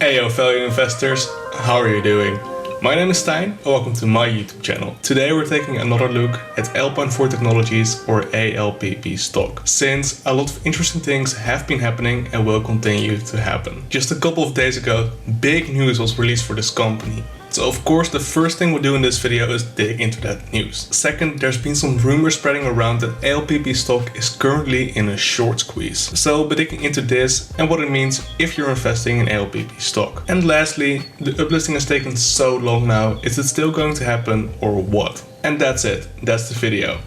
Eyo Value Investors, how are you doing? My name is Stijn and welcome to my YouTube channel. Today we're taking another look at Alpine Technologies or ALPP Stock, since a lot of interesting things have been happening and will continue to happen. Just a couple of days ago, big news was released for this company. So of course the first thing we'll do in this video is dig into that news. Second, there's been some rumors spreading around that ALPP stock is currently in a short squeeze. So we'll be digging into this and what it means if you're investing in ALPP stock. And lastly, the uplisting has taken so long now, is it still going to happen or what? And that's it, that's the video.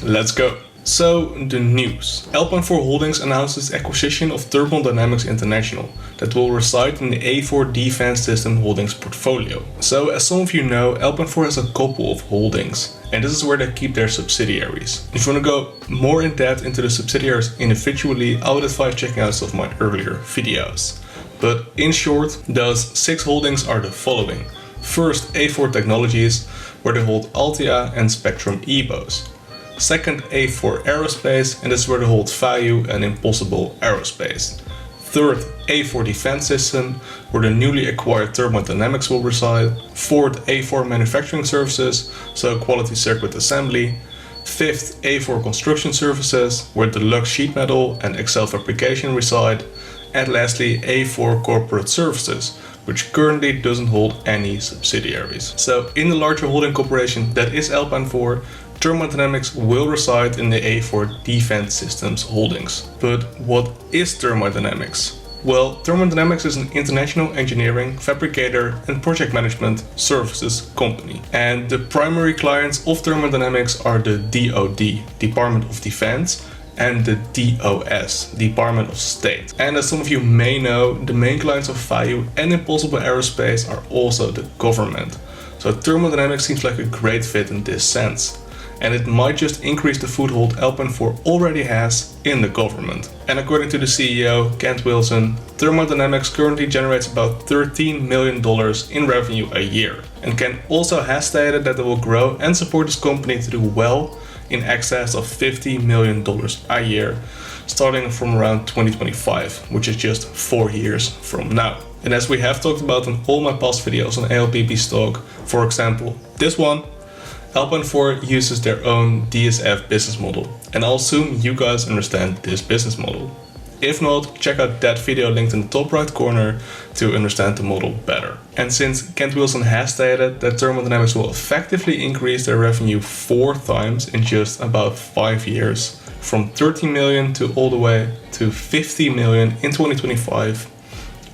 Let's go. So, the news. Alpine Holdings announced its acquisition of Thermodynamics International that will reside in the A4 Defense System Holdings portfolio. So, as some of you know, Alpine has a couple of holdings, and this is where they keep their subsidiaries. If you want to go more in depth into the subsidiaries individually, I would advise checking out some of my earlier videos. But in short, those 6 holdings are the following. First, A4 Technologies, where they hold Altia and Spectrum EBOS. Second, A4 Aerospace, and this is where they hold Value and Impossible Aerospace. Third, A4 Defense System, where the newly acquired Thermodynamics will reside. Fourth, A4 Manufacturing Services, so quality circuit assembly. Fifth, A4 Construction Services, where Deluxe Sheet Metal and Excel Fabrication reside. And lastly, A4 Corporate Services, which currently doesn't hold any subsidiaries. So in the larger holding corporation that is Alpine, Thermodynamics will reside in the A4 Defense Systems holdings. But what is Thermodynamics? Well, Thermodynamics is an international engineering, fabricator and project management services company. And the primary clients of Thermodynamics are the DoD, Department of Defense, and the DOS, Department of State. And as some of you may know, the main clients of Value and Impossible Aerospace are also the government. So Thermodynamics seems like a great fit in this sense. And it might just increase the foothold Alpine already has in the government. And according to the CEO, Kent Wilson, Thermodynamics currently generates about $13 million in revenue a year. And Kent also has stated that they will grow and support this company to do well in excess of $50 million a year, starting from around 2025, which is just 4 years from now. And as we have talked about in all my past videos on ALPP stock, for example, this one, Alpine uses their own DSF business model, and I'll assume you guys understand this business model. If not, check out that video linked in the top right corner to understand the model better. And since Kent Wilson has stated that Thermodynamics will effectively increase their revenue 4 times in just about 5 years, from 13 million to all the way to 50 million in 2025,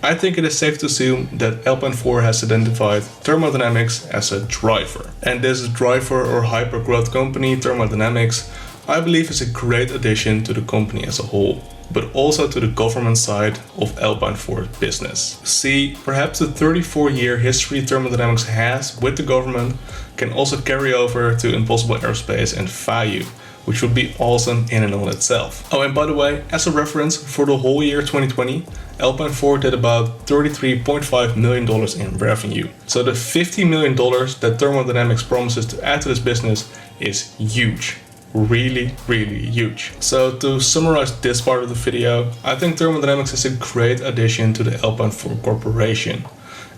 I think it is safe to assume that Alpine has identified Thermodynamics as a driver. And this driver or hyper-growth company, Thermodynamics, I believe is a great addition to the company as a whole, but also to the government side of Alpine business. See, perhaps the 34-year history Thermodynamics has with the government can also carry over to Impossible Aerospace and Value, which would be awesome in and on itself. Oh, and by the way, as a reference, for the whole year 2020, Alpine did about $33.5 million in revenue. So the $50 million that Thermodynamics promises to add to this business is huge. Really, really huge. So to summarize this part of the video, I think Thermodynamics is a great addition to the Alpine corporation.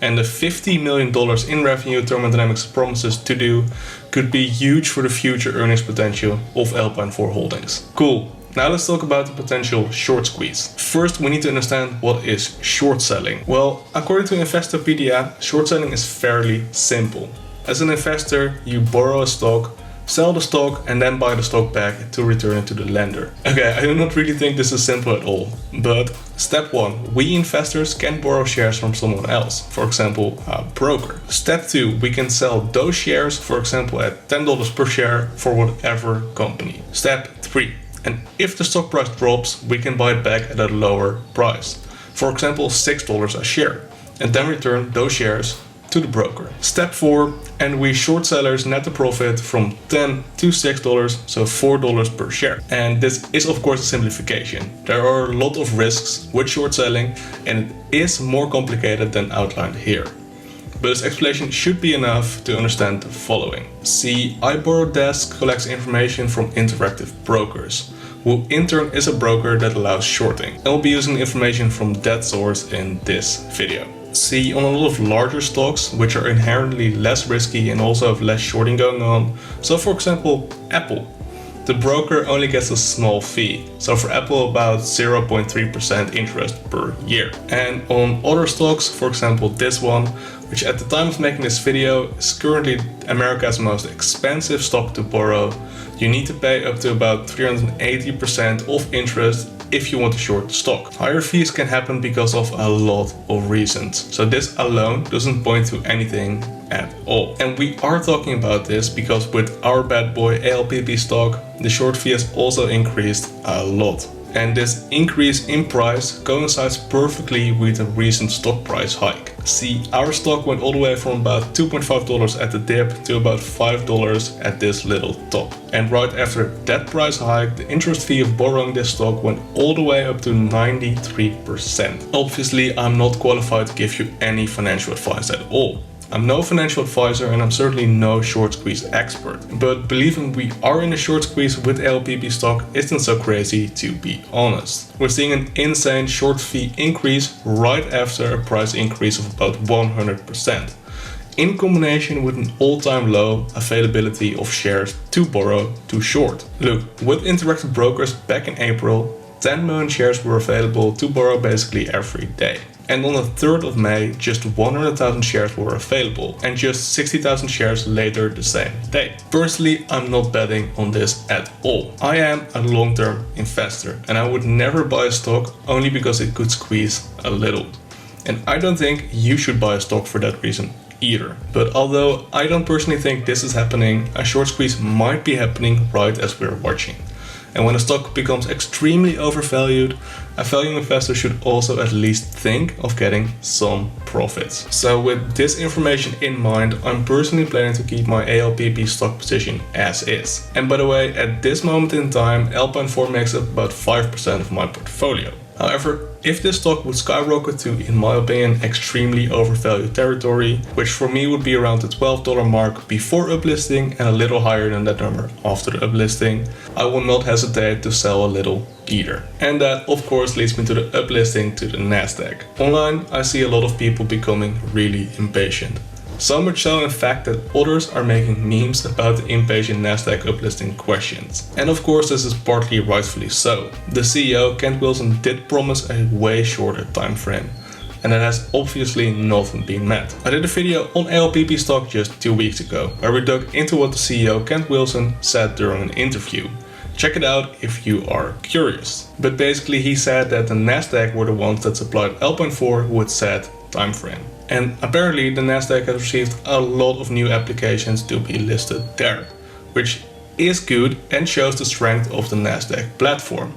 And the $50 million in revenue Thermodynamics promises to do could be huge for the future earnings potential of Alpine Holdings. Cool. Now let's talk about the potential short squeeze. First, we need to understand what is short selling. Well, according to Investopedia, short selling is fairly simple. As an investor, you borrow a stock, sell the stock and then buy the stock back to return it to the lender. Okay, I do not really think this is simple at all. But step 1, we investors can borrow shares from someone else, for example, a broker. Step 2, we can sell those shares, for example, at $10 per share for whatever company. Step 3, and if the stock price drops, we can buy it back at a lower price, for example, $6 a share, and then return those shares to the broker. Step 4, and we short sellers net the profit from $10 to $6, so $4 per share. And this is of course a simplification. There are a lot of risks with short selling and it is more complicated than outlined here. But this explanation should be enough to understand the following. See, iBorrowDesk collects information from interactive brokers, who in turn is a broker that allows shorting. And we'll be using information from that source in this video. See, on a lot of larger stocks, which are inherently less risky and also have less shorting going on, so for example Apple, the broker only gets a small fee, so for Apple about 0.3% interest per year. And on other stocks, for example this one, which at the time of making this video is currently America's most expensive stock to borrow, you need to pay up to about 380% of interest if you want to short the stock. Higher fees can happen because of a lot of reasons, so this alone doesn't point to anything at all. And we are talking about this because with our bad boy ALPP stock, the short fee has also increased a lot. And this increase in price coincides perfectly with a recent stock price hike. See, our stock went all the way from about $2.5 at the dip to about $5 at this little top. And right after that price hike, the interest fee of borrowing this stock went all the way up to 93%. Obviously, I'm not qualified to give you any financial advice at all. I'm no financial advisor and I'm certainly no short squeeze expert, but believing we are in a short squeeze with ALPP stock isn't so crazy, to be honest. We're seeing an insane short fee increase right after a price increase of about 100%, in combination with an all-time low availability of shares to borrow to short. Look, with Interactive Brokers back in April, 10 million shares were available to borrow basically every day. And on the 3rd of May, just 100,000 shares were available, and just 60,000 shares later the same day. Personally, I'm not betting on this at all. I am a long-term investor, and I would never buy a stock only because it could squeeze a little. And I don't think you should buy a stock for that reason either. But although I don't personally think this is happening, a short squeeze might be happening right as we're watching. And when a stock becomes extremely overvalued, a value investor should also at least think of getting some profits. So with this information in mind, I'm personally planning to keep my ALPP stock position as is. And by the way, at this moment in time, Alpine 4 makes up about 5% of my portfolio. However, if this stock would skyrocket to, in my opinion, extremely overvalued territory, which for me would be around the $12 mark before uplisting and a little higher than that number after the uplisting, I will not hesitate to sell a little either. And that of course leads me to the uplisting to the NASDAQ. Online, I see a lot of people becoming really impatient. So much so in fact that others are making memes about the impatient NASDAQ uplisting questions. And of course this is partly rightfully so. The CEO, Kent Wilson, did promise a way shorter time frame, and that has obviously not been met. I did a video on ALPP stock just 2 weeks ago, where we dug into what the CEO, Kent Wilson, said during an interview. Check it out if you are curious. But basically he said that the NASDAQ were the ones that supplied Alpine 4 with said time frame. And apparently the NASDAQ has received a lot of new applications to be listed there, which is good and shows the strength of the NASDAQ platform.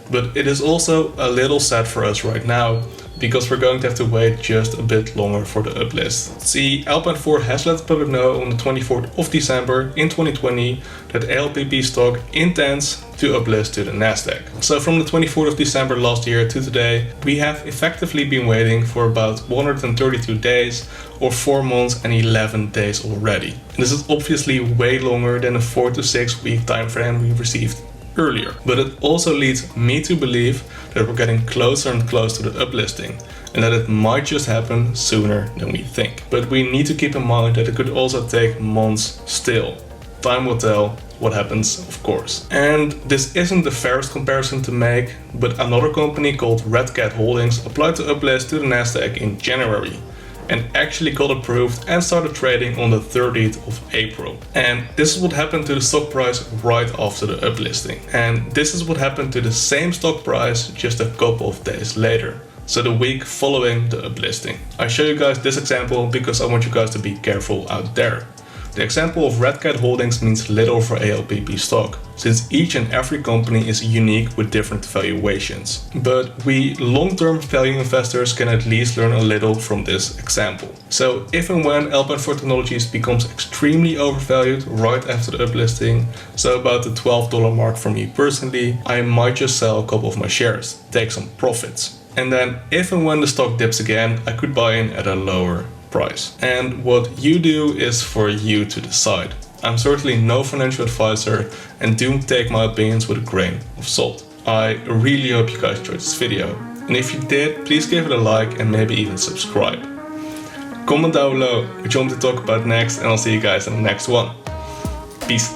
But it is also a little sad for us right now, because we're going to have to wait just a bit longer for the uplist. See, Alpine 4 has let the public know on the 24th of December in 2020 that ALPP stock intends to uplist to the NASDAQ. So from the 24th of December last year to today, we have effectively been waiting for about 132 days or 4 months and 11 days already. And this is obviously way longer than the 4 to 6 week time frame we received earlier. But it also leads me to believe that we're getting closer and closer to the uplisting, and that it might just happen sooner than we think. But we need to keep in mind that it could also take months still. Time will tell what happens, of course. And this isn't the fairest comparison to make, but another company called Red Cat Holdings applied to uplist to the NASDAQ in January, and actually got approved and started trading on the 30th of April. And this is what happened to the stock price right after the uplisting. And this is what happened to the same stock price just a couple of days later. So the week following the uplisting. I show you guys this example because I want you guys to be careful out there. The example of Red Cat Holdings means little for ALPP stock, since each and every company is unique with different valuations. But we long-term value investors can at least learn a little from this example. So if and when Alpine 4 Technologies becomes extremely overvalued right after the uplisting, so about the $12 mark for me personally, I might just sell a couple of my shares, take some profits. And then if and when the stock dips again, I could buy in at a lower price. And what you do is for you to decide. I'm certainly no financial advisor and do take my opinions with a grain of salt. I really hope you guys enjoyed this video. And if you did, please give it a like and maybe even subscribe. Comment down below what you want me to talk about next, and I'll see you guys in the next one. Peace.